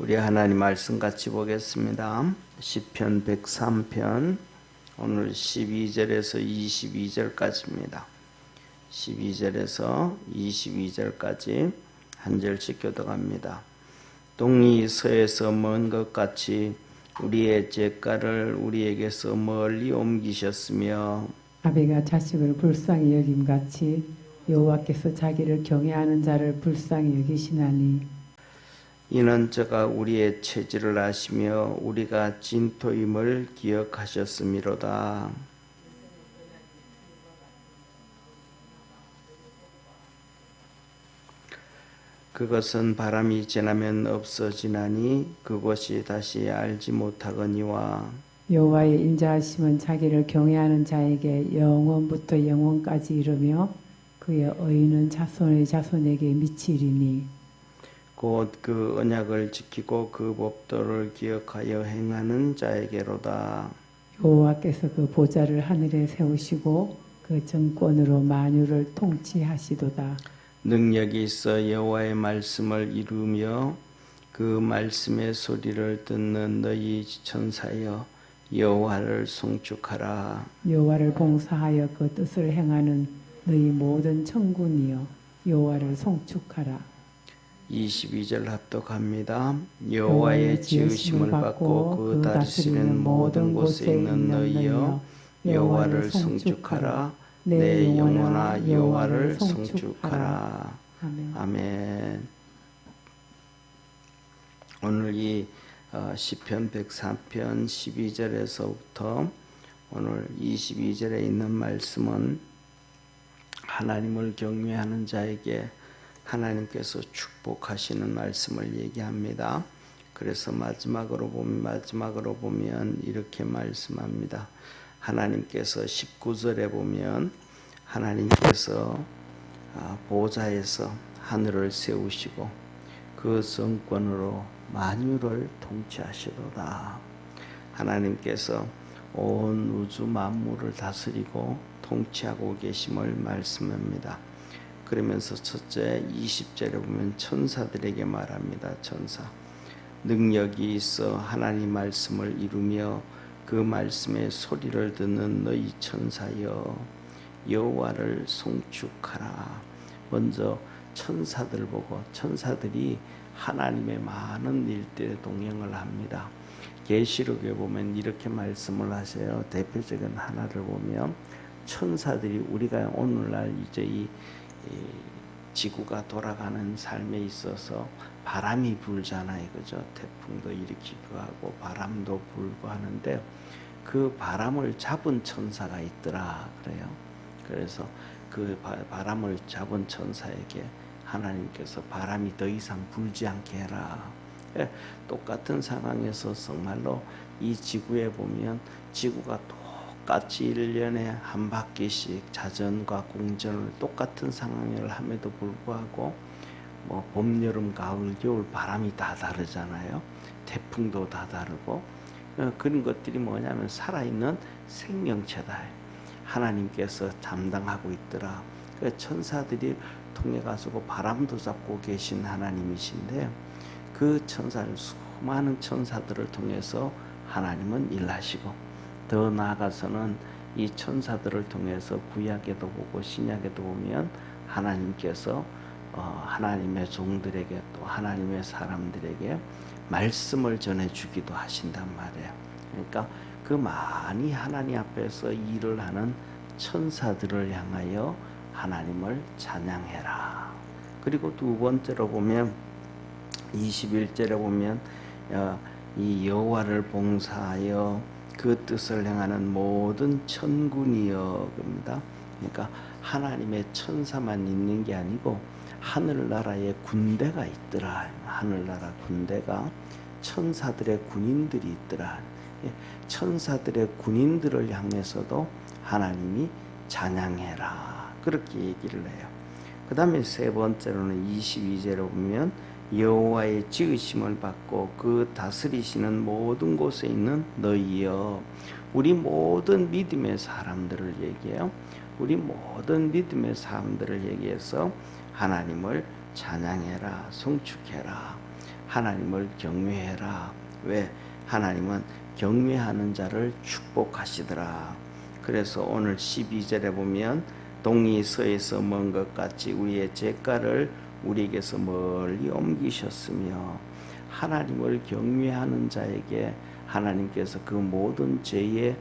우리 하나님 말씀 같이 보겠습니다. 시편 103편 오늘 12절에서 22절까지입니다. 12절에서 22절까지 한 절씩 교독합니다. 동이 서에서 먼 것 같이 우리의 죄가를 우리에게서 멀리 옮기셨으며 아비가 자식을 불쌍히 여김같이 여호와께서 자기를 경외하는 자를 불쌍히 여기시나니 이는 저가 우리의 체질을 아시며 우리가 진토임을 기억하셨음이로다. 그것은 바람이 지나면 없어지나니 그것이 다시 알지 못하거니와 여호와의 인자하심은 자기를 경외하는 자에게 영원부터 영원까지 이르며 그의 의는 자손의 자손에게 미치리니 곧 그 언약을 지키고 그 법도를 기억하여 행하는 자에게로다. 여호와께서 그 보좌를 하늘에 세우시고 그 정권으로 만유를 통치하시도다. 능력이 있어 여호와의 말씀을 이루며 그 말씀의 소리를 듣는 너희 천사여 여호와를 송축하라. 여호와를 봉사하여 그 뜻을 행하는 너희 모든 천군이여 여호와를 송축하라. 22절 합독합니다. 여호와의 지으심을 받고 그 다스리는 모든 곳에 있는 너희여 여호와를 송축하라. 내 영혼아 여호와를 송축하라. 아멘. 오늘 이 시편 103편 12절에서부터 오늘 22절에 있는 말씀은 하나님을 경외하는 자에게 하나님께서 축복하시는 말씀을 얘기합니다. 그래서 마지막으로 보면 이렇게 말씀합니다. 하나님께서 19절에 보면 하나님께서 보좌에서 하늘을 세우시고 그 정권으로 만유를 통치하시도다. 하나님께서 온 우주 만물을 다스리고 통치하고 계심을 말씀합니다. 그러면서 첫째 20절에 보면 천사들에게 말합니다. 천사 능력이 있어 하나님 말씀을 이루며 그 말씀의 소리를 듣는 너희 천사여 여호와를 송축하라. 먼저 천사들 보고 천사들이 하나님의 많은 일들에 동행을 합니다. 계시록에 보면 이렇게 말씀을 하세요. 대표적인 하나를 보면 천사들이 우리가 오늘날 이제 이 지구가 돌아가는 삶에 있어서 바람이 불잖아요. 그죠? 태풍도 일으키기도 하고 바람도 불고 하는데 그 바람을 잡은 천사가 있더라 그래요. 그래서 그 바람을 잡은 천사에게 하나님께서 바람이 더 이상 불지 않게 해라. 똑같은 상황에서 정말로 이 지구에 보면 지구가 똑같이 1년에 한 바퀴씩 자전과 공전을 똑같은 상황을 함에도 불구하고 뭐 봄, 여름, 가을, 겨울 바람이 다 다르잖아요. 태풍도 다 다르고 그런 것들이 뭐냐면 살아있는 생명체다. 하나님께서 담당하고 있더라. 천사들이 통해 가지고 바람도 잡고 계신 하나님이신데 그 천사를 수많은 천사들을 통해서 하나님은 일하시고 더 나아가서는 이 천사들을 통해서 구약에도 보고 신약에도 보면 하나님께서 하나님의 종들에게 또 하나님의 사람들에게 말씀을 전해주기도 하신단 말이에요. 그러니까 그 많이 하나님 앞에서 일을 하는 천사들을 향하여 하나님을 찬양해라. 그리고 두 번째로 보면 21절에 보면 이 여호와를 봉사하여 그 뜻을 행하는 모든 천군이여 겁니다. 그러니까 하나님의 천사만 있는 게 아니고 하늘나라의 군대가 있더라. 하늘나라 군대가 천사들의 군인들이 있더라. 천사들의 군인들을 향해서도 하나님이 찬양해라. 그렇게 얘기를 해요. 그 다음에 세 번째로는 22절에 보면 여호와의 지으심을 받고 그 다스리시는 모든 곳에 있는 너희여. 우리 모든 믿음의 사람들을 얘기해요. 우리 모든 믿음의 사람들을 얘기해서 하나님을 찬양해라, 송축해라. 하나님을 경외해라. 왜? 하나님은 경외하는 자를 축복하시더라. 그래서 오늘 12절에 보면 동이 서에서 먼 것 같이 우리의 죄가를 우리에게서 멀리 옮기셨으며, 하나님을 경외하는 자에게 하나님께서 그 모든 죄의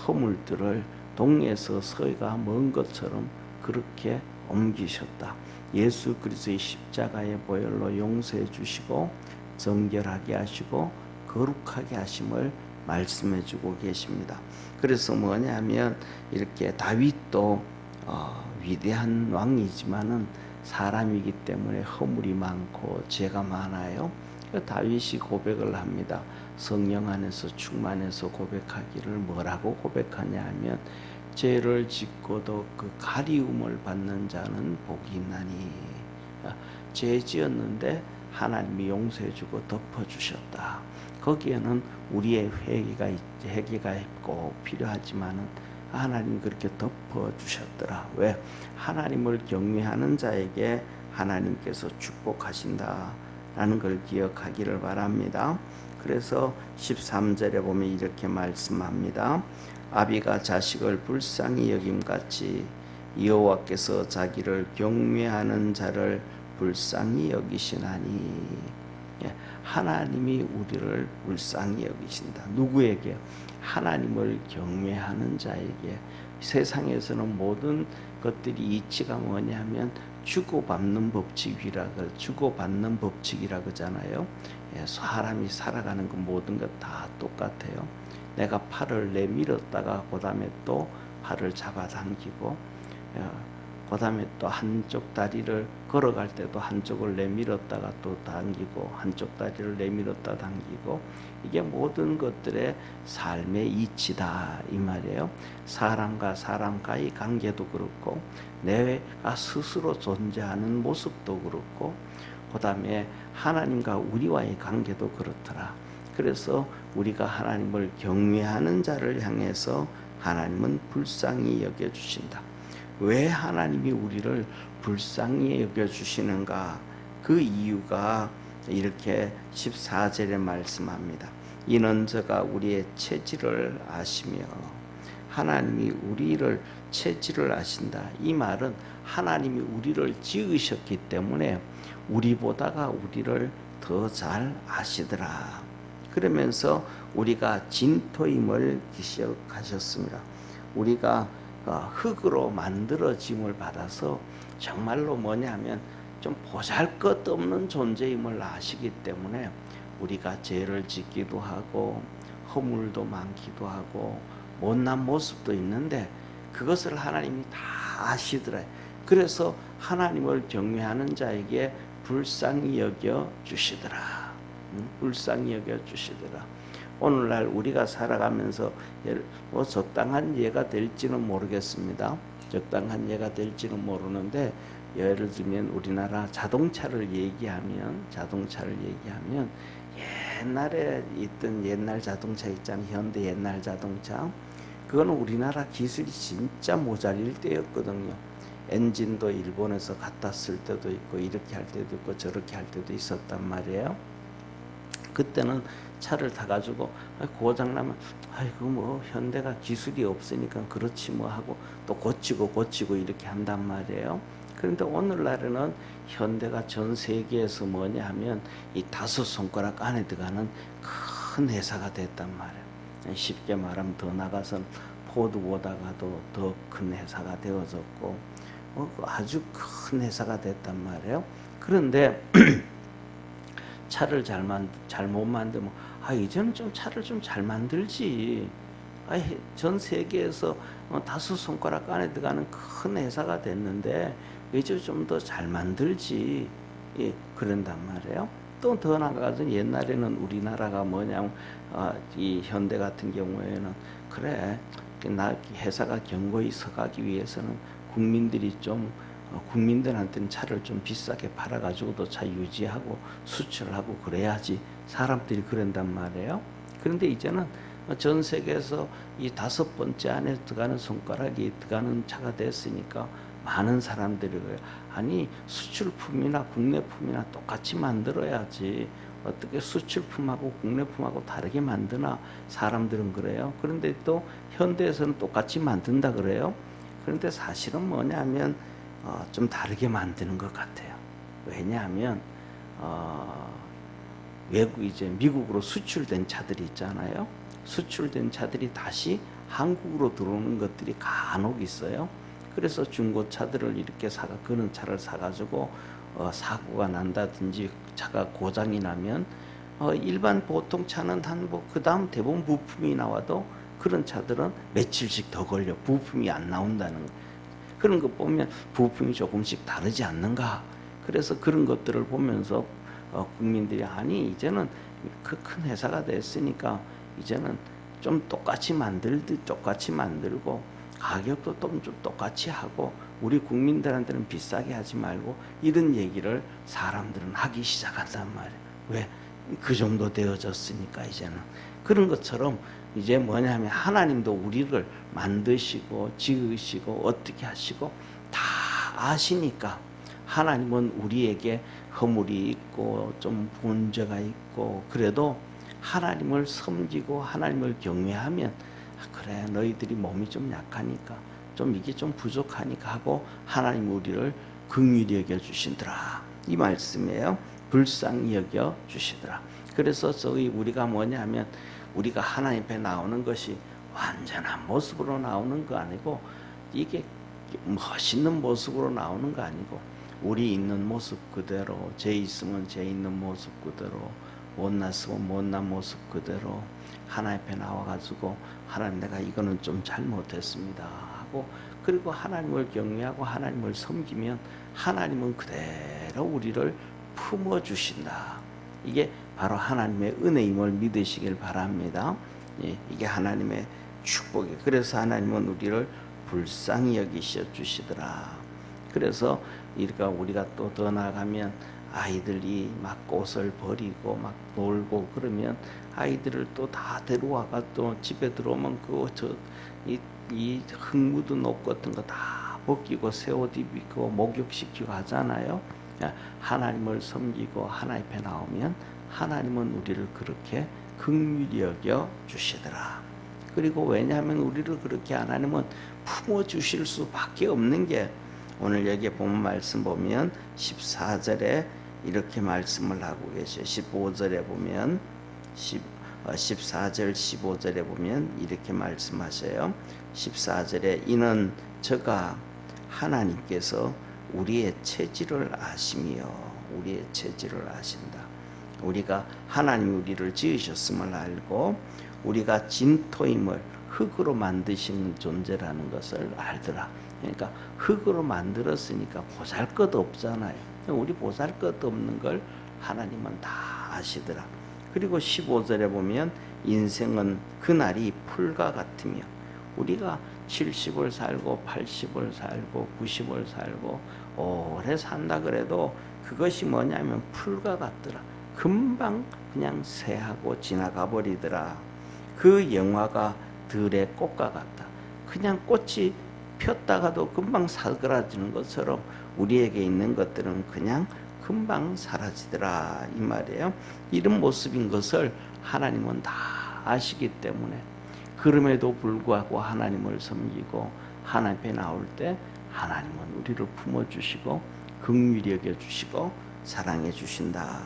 허물들을 동에서 서가 먼 것처럼 그렇게 옮기셨다. 예수 그리스도의 십자가의 보혈로 용서해 주시고 정결하게 하시고 거룩하게 하심을 말씀해 주고 계십니다. 그래서 뭐냐면 이렇게 다윗도 위대한 왕이지만은 사람이기 때문에 허물이 많고 죄가 많아요. 다윗이 고백을 합니다. 성령 안에서 충만해서 고백하기를 뭐라고 고백하냐 하면, 죄를 짓고도 그 가리움을 받는 자는 복이 있나니. 죄 지었는데 하나님이 용서해 주고 덮어 주셨다. 거기에는 우리의 회개가 꼭 필요하지만은 하나님 그렇게 덮어 주셨더라. 왜? 하나님을 경외하는 자에게 하나님께서 축복하신다 라는 걸 기억하기를 바랍니다. 그래서 13절에 보면 이렇게 말씀합니다. 아비가 자식을 불쌍히 여김같이 여호와께서 자기를 경외하는 자를 불쌍히 여기시나니. 하나님이 우리를 불쌍히 여기신다. 누구에게? 하나님을 경외하는 자에게. 세상에서는 모든 것들이 이치가 뭐냐면 주고받는 법칙이라 그러잖아요. 사람이 살아가는 건 모든 것 다 똑같아요. 내가 팔을 내밀었다가 그 다음에 또 팔을 잡아당기고, 그 다음에 또 한쪽 다리를 걸어갈 때도 한쪽을 내밀었다가 또 당기고, 한쪽 다리를 내밀었다 당기고, 이게 모든 것들의 삶의 이치다 이 말이에요. 사람과 사람과의 관계도 그렇고, 내가 스스로 존재하는 모습도 그렇고, 그 다음에 하나님과 우리와의 관계도 그렇더라. 그래서 우리가 하나님을 경외하는 자를 향해서 하나님은 불쌍히 여겨주신다. 왜 하나님이 우리를 불쌍히 여겨주시는가? 그 이유가 이렇게 14절에 말씀합니다. 이는 저가 우리의 체질을 아시며. 하나님이 우리를 체질을 아신다. 이 말은 하나님이 우리를 지으셨기 때문에 우리보다가 우리를 더 잘 아시더라. 그러면서 우리가 진토임을 기억하셨습니다. 우리가 흙으로 만들어짐을 받아서 정말로 뭐냐면 좀 보잘것없는 존재임을 아시기 때문에 우리가 죄를 짓기도 하고 허물도 많기도 하고 못난 모습도 있는데 그것을 하나님이 다 아시더라. 그래서 하나님을 경외하는 자에게 불쌍히 여겨 주시더라. 불쌍히 여겨 주시더라. 오늘날 우리가 살아가면서 적당한 예가 될지는 모르겠습니다. 적당한 예가 될지는 모르는데, 예를 들면 우리나라 자동차를 얘기하면 옛날에 있던 옛날 자동차 있잖아요. 현대 옛날 자동차. 그거는 우리나라 기술이 진짜 모자릴 때였거든요. 엔진도 일본에서 갖다 쓸 때도 있고 이렇게 할 때도 있고 저렇게 할 때도 있었단 말이에요. 그때는 차를 타가지고 고장나면 아이고 뭐 현대가 기술이 없으니까 그렇지 뭐 하고 또 고치고 이렇게 한단 말이에요. 그런데 오늘날에는 현대가 전 세계에서 뭐냐 하면 이 5손가락 안에 들어가는 큰 회사가 됐단 말이에요. 쉽게 말하면 더 나가선 포드보다가도 더 큰 회사가 되어졌고 아주 큰 회사가 됐단 말이에요. 그런데 차를 잘못 만들면 이제는 좀 차를 좀 잘 만들지. 전 세계에서 5손가락 안에 들어가는 큰 회사가 됐는데 이제 좀 더 잘 만들지. 그런단 말이에요. 또 더 나가서 옛날에는 우리나라가 뭐냐면 이 현대 같은 경우에는 그래 회사가 견고히 서가기 위해서는 국민들한테는 차를 좀 비싸게 팔아가지고도 차 유지하고 수출하고 그래야지 사람들이 그런단 말이에요. 그런데 이제는 전 세계에서 이 5번째 안에 들어가는 손가락이 들어가는 차가 됐으니까 많은 사람들이 그래요. 아니 수출품이나 국내품이나 똑같이 만들어야지 어떻게 수출품하고 국내품하고 다르게 만드나 사람들은 그래요. 그런데 또 현대에서는 똑같이 만든다 그래요. 그런데 사실은 뭐냐면 좀 다르게 만드는 것 같아요. 왜냐하면 외국 이제 미국으로 수출된 차들이 있잖아요. 수출된 차들이 다시 한국으로 들어오는 것들이 간혹 있어요. 그래서 중고차들을 이렇게 그런 차를 사가지고 사고가 난다든지 차가 고장이 나면 일반 보통 차는 그 다음 대부분 부품이 나와도 그런 차들은 며칠씩 더 걸려 부품이 안 나온다는 거. 그런 거 보면 부품이 조금씩 다르지 않는가. 그래서 그런 것들을 보면서 국민들이 아니 이제는 그 큰 회사가 됐으니까 이제는 좀 똑같이 만들고 가격도 좀 똑같이 하고 우리 국민들한테는 비싸게 하지 말고 이런 얘기를 사람들은 하기 시작한단 말이에요. 왜? 그 정도 되어졌으니까 이제는. 그런 것처럼 이제 뭐냐면 하나님도 우리를 만드시고 지으시고 어떻게 하시고 다 아시니까 하나님은 우리에게 허물이 있고 좀 문제가 있고 그래도 하나님을 섬기고 하나님을 경외하면 그래 너희들이 몸이 좀 약하니까 좀 이게 좀 부족하니까 하고 하나님 우리를 긍휼히 여겨 주시더라 이 말씀이에요. 불쌍히 여겨 주시더라. 그래서 우리가 뭐냐면 우리가 하나님 앞에 나오는 것이 완전한 모습으로 나오는 거 아니고 이게 멋있는 모습으로 나오는 거 아니고 우리 있는 모습 그대로 죄 있으면 죄 있는 모습 그대로 못났으면 못난 모습 그대로 하나님 앞에 나와가지고 하나님 내가 이거는 좀 잘못했습니다 하고 그리고 하나님을 경외하고 하나님을 섬기면 하나님은 그대로 우리를 품어주신다. 이게 바로 하나님의 은혜임을 믿으시길 바랍니다. 예, 이게 하나님의 축복이에요. 그래서 하나님은 우리를 불쌍히 여기셔 주시더라. 그래서 우리가 또 더 나아가면 아이들이 막 꽃을 버리고 막 놀고 그러면 아이들을 또 다 데려와가 또 집에 들어오면 이 흙 묻은 옷 같은 거 다 벗기고 새 옷 입히고 목욕시키고 하잖아요. 하나님을 섬기고 하나님 앞에 나오면 하나님은 우리를 그렇게 긍휼히 여겨 주시더라. 그리고 왜냐하면 우리를 그렇게 하나님은 품어주실 수밖에 없는 게 오늘 여기에 보면 말씀 보면 14절에 이렇게 말씀을 하고 계셔요. 15절에 보면 14절 15절에 보면 이렇게 말씀하셔요. 14절에 이는 저가 하나님께서 우리의 체질을 아시며 우리의 체질을 아신다. 우리가 하나님이 우리를 지으셨음을 알고 우리가 진토임을 흙으로 만드신 존재라는 것을 알더라. 그러니까 흙으로 만들었으니까 보잘것 없잖아요. 우리 보잘것 없는 걸 하나님은 다 아시더라. 그리고 15절에 보면 인생은 그날이 풀과 같으며 우리가 70을 살고 80을 살고 90을 살고 오래 산다 그래도 그것이 뭐냐면 풀과 같더라. 금방 그냥 새하고 지나가 버리더라. 그 영화가 들의 꽃과 같다. 그냥 꽃이 폈다가도 금방 사그라지는 것처럼 우리에게 있는 것들은 그냥 금방 사라지더라 이 말이에요. 이런 모습인 것을 하나님은 다 아시기 때문에 그럼에도 불구하고 하나님을 섬기고 하나님 앞에 나올 때 하나님은 우리를 품어주시고 긍휼히 여겨주시고 사랑해 주신다.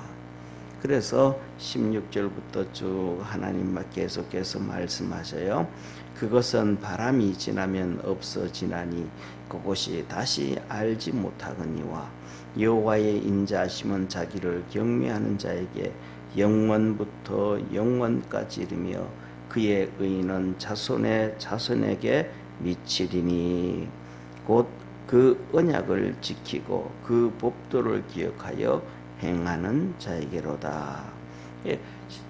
그래서 16절부터 쭉 하나님 계속해서 말씀하셔요. 그것은 바람이 지나면 없어지나니 그것이 다시 알지 못하거니와 여호와의 인자하심은 자기를 경외하는 자에게 영원부터 영원까지 이르며 그의 의는 자손의 자손에게 미치리니 곧 그 언약을 지키고 그 법도를 기억하여 행하는 자에게로다. 예,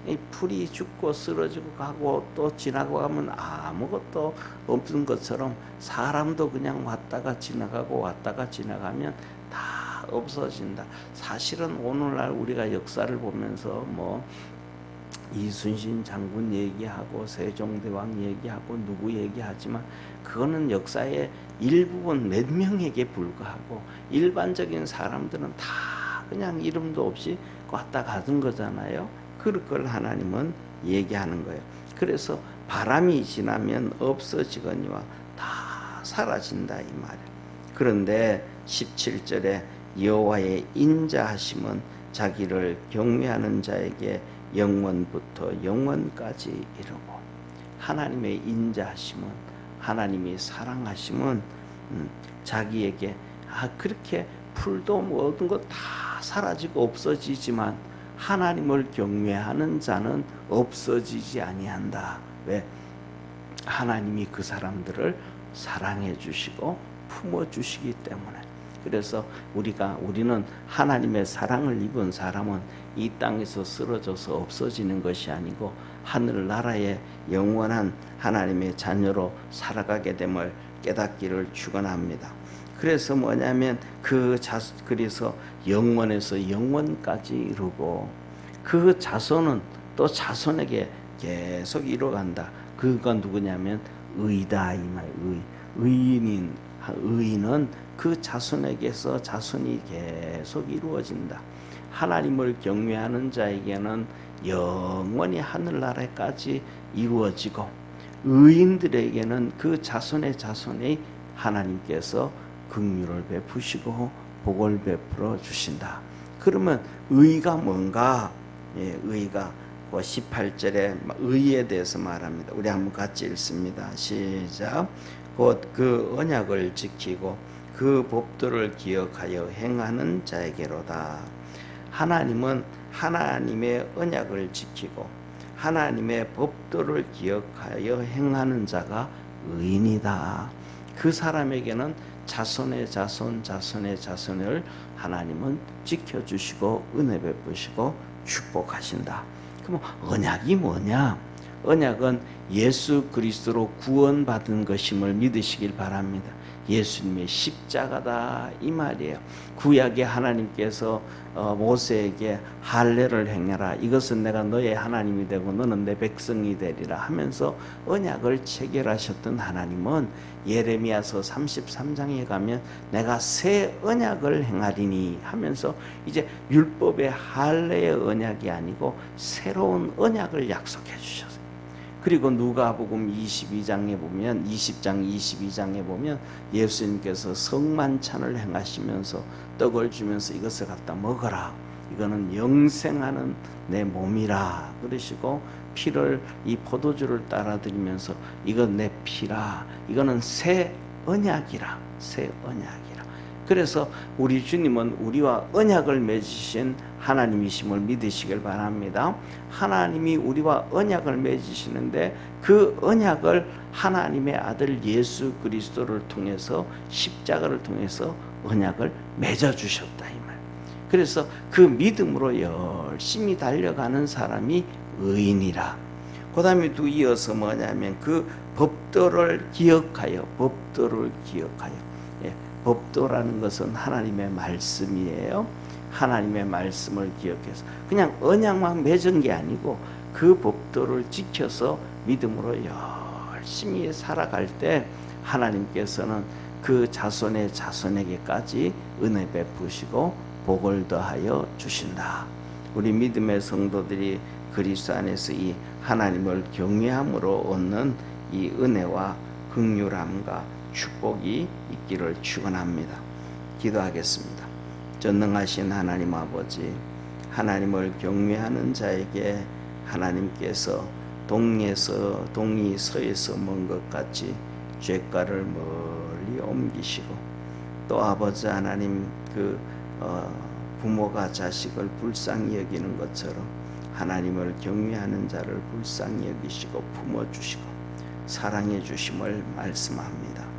이 풀이 죽고 쓰러지고 가고 또 지나고 가면 아무것도 없는 것처럼 사람도 그냥 왔다가 지나가고 왔다가 지나가면 다 없어진다. 사실은 오늘날 우리가 역사를 보면서 뭐 이순신 장군 얘기하고 세종대왕 얘기하고 누구 얘기하지만 그거는 역사의 일부분 몇 명에게 불과하고 일반적인 사람들은 다 그냥 이름도 없이 왔다 가는 거잖아요. 그걸 하나님은 얘기하는 거예요. 그래서 바람이 지나면 없어지거니와 다 사라진다 이 말이에요. 그런데 17절에 여호와의 인자하심은 자기를 경외하는 자에게 영원부터 영원까지 이르고, 하나님의 인자하심은, 하나님이 사랑하심은 자기에게 그렇게 풀도 모든 것 다 사라지고 없어지지만 하나님을 경외하는 자는 없어지지 아니한다. 왜? 하나님이 그 사람들을 사랑해 주시고 품어 주시기 때문에. 그래서 우리는 하나님의 사랑을 입은 사람은 이 땅에서 쓰러져서 없어지는 것이 아니고 하늘나라의 영원한 하나님의 자녀로 살아가게 됨을 깨닫기를 축원합니다. 그래서 뭐냐면 그래서 영원에서 영원까지 이루고, 그 자손은 또 자손에게 계속 이루어간다. 그가 누구냐면 의다 이 말. 의인은 그 자손에게서 자손이 계속 이루어진다. 하나님을 경외하는 자에게는 영원히 하늘나라까지 이루어지고, 의인들에게는 그 자손의 자손이 하나님께서 긍휼을 베푸시고 복을 베풀어 주신다. 그러면 의가 뭔가? 의가 18절에 의에 대해서 말합니다. 우리 한번 같이 읽습니다. 시작. 곧 그 언약을 지키고 그 법도를 기억하여 행하는 자에게로다. 하나님은 하나님의 언약을 지키고 하나님의 법도를 기억하여 행하는 자가 의인이다. 그 사람에게는 자손의 자손을 하나님은 지켜주시고 은혜 베푸시고 축복하신다. 그럼 언약이 뭐냐? 언약은 예수 그리스도로 구원받은 것임을 믿으시길 바랍니다. 예수님의 십자가다 이 말이에요. 구약의 하나님께서 모세에게 할례를 행하라, 이것은 내가 너의 하나님이 되고 너는 내 백성이 되리라 하면서 언약을 체결하셨던 하나님은 예레미야서 33장에 가면 내가 새 언약을 행하리니 하면서 이제 율법의 할례의 언약이 아니고 새로운 언약을 약속해 주셨어요. 그리고 누가복음 20장 22장에 보면 예수님께서 성만찬을 행하시면서 떡을 주면서 이것을 갖다 먹어라, 이거는 영생하는 내 몸이라 그러시고, 피를 이 포도주를 따라드리면서 이건 내 피라, 이거는 새 언약이라. 그래서 우리 주님은 우리와 언약을 맺으신 하나님이심을 믿으시길 바랍니다. 하나님이 우리와 언약을 맺으시는데 그 언약을 하나님의 아들 예수 그리스도를 통해서, 십자가를 통해서 언약을 맺어주셨다 이 말. 그래서 그 믿음으로 열심히 달려가는 사람이 의인이라. 그 다음에 또 이어서 뭐냐면 그 법도를 기억하여. 법도라는 것은 하나님의 말씀이에요. 하나님의 말씀을 기억해서 그냥 언약만 맺은 게 아니고 그 법도를 지켜서 믿음으로 열심히 살아갈 때 하나님께서는 그 자손의 자손에게까지 은혜 베푸시고 복을 더하여 주신다. 우리 믿음의 성도들이 그리스도 안에서 이 하나님을 경외함으로 얻는 이 은혜와 긍휼함과 축복이 있기를 축원합니다. 기도하겠습니다. 전능하신 하나님 아버지, 하나님을 경외하는 자에게 하나님께서 동이 서에서 먼 것 같이 죄가를 멀리 옮기시고, 또 아버지 하나님 부모가 자식을 불쌍히 여기는 것처럼 하나님을 경외하는 자를 불쌍히 여기시고 품어주시고 사랑해 주심을 말씀합니다.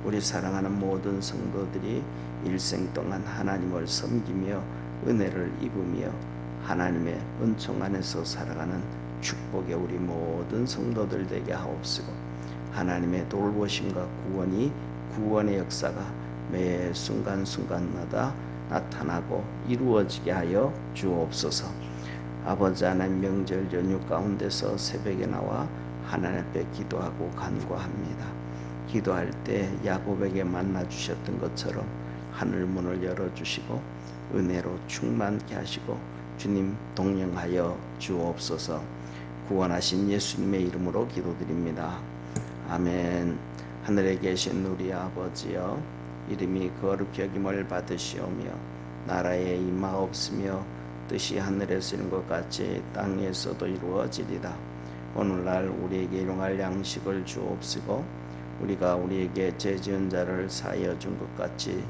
우리 사랑하는 모든 성도들이 일생 동안 하나님을 섬기며 은혜를 입으며 하나님의 은총 안에서 살아가는 축복의 우리 모든 성도들 되게 하옵시고, 하나님의 돌보심과 구원의 역사가 매 순간순간마다 나타나고 이루어지게 하여 주옵소서. 아버지 하나님, 명절 연휴 가운데서 새벽에 나와 하나님 앞에 기도하고 간구합니다. 기도할 때 야곱에게 만나 주셨던 것처럼 하늘 문을 열어주시고 은혜로 충만케 하시고 주님 동행하여 주옵소서. 구원하신 예수님의 이름으로 기도드립니다. 아멘. 하늘에 계신 우리 아버지여, 이름이 거룩히 여김을 받으시오며 나라에 임하옵시며 뜻이 하늘에서 이룬 것 같이 땅에서도 이루어지리다. 오늘날 우리에게 일용할 양식을 주옵시고 우리가 우리에게 죄 지은 자를 사하여 준 것 같이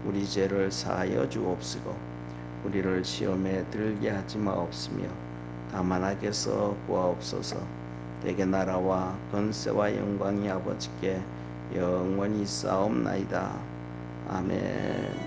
우리 죄를 사하여 주옵시고 우리를 시험에 들게 하지 마옵시며 다만 악에서 구하옵소서. 대개 나라와 권세와 영광이 아버지께 영원히 있사옵나이다. 아멘.